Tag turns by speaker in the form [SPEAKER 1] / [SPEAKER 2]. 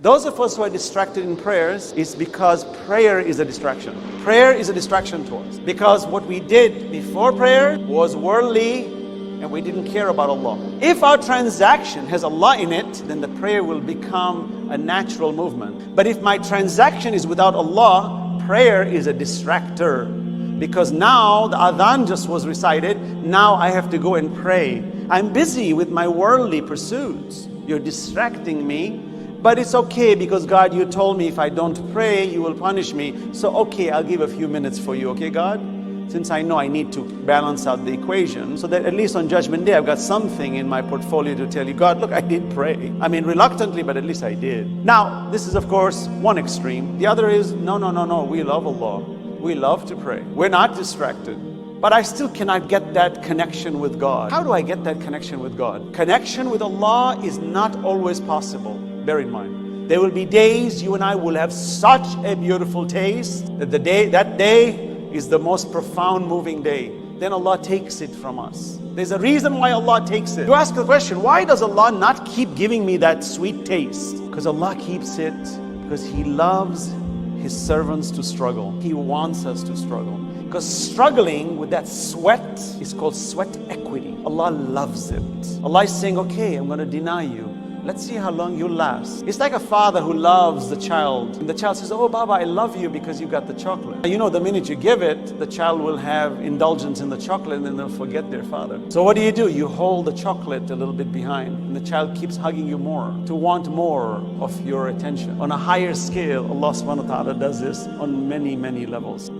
[SPEAKER 1] Those of us who are distracted in prayers is because prayer is a distraction. Prayer is a distraction to us because what we did before prayer was worldly and we didn't care about Allah. If our transaction has Allah in it, then the prayer will become a natural movement. But if my transaction is without Allah, prayer is a distractor. Because now the adhan just was recited, now I have to go and pray. I'm busy with my worldly pursuits. You're distracting me. But it's okay because God, you told me if I don't pray, you will punish me. So okay, I'll give a few minutes for you, okay God? Since I know I need to balance out the equation, so that at least on Judgment Day, I've got something in my portfolio to tell you, God, look, I did pray. I mean, reluctantly, but at least I did. Now, this is of course one extreme. The other is, no, we love Allah. We love to pray. We're not distracted. But I still cannot get that connection with God. How do I get that connection with God? Connection with Allah is not always possible. Bear in mind, there will be days you and I will have such a beautiful taste that that day is the most profound moving day. Then Allah takes it from us. There's a reason why Allah takes it. You ask the question, why does Allah not keep giving me that sweet taste? Because Allah keeps it because He loves His servants to struggle. He wants us to struggle. Because struggling with that sweat is called sweat equity. Allah loves it. Allah is saying, okay, I'm going to deny you. Let's see how long you last. It's like a father who loves the child. And the child says, oh, Baba, I love you because you got the chocolate. You know, the minute you give it, the child will have indulgence in the chocolate and then they'll forget their father. So what do? You hold the chocolate a little bit behind and the child keeps hugging you more to want more of your attention. On a higher scale, Allah subhanahu wa ta'ala does this on many, many levels.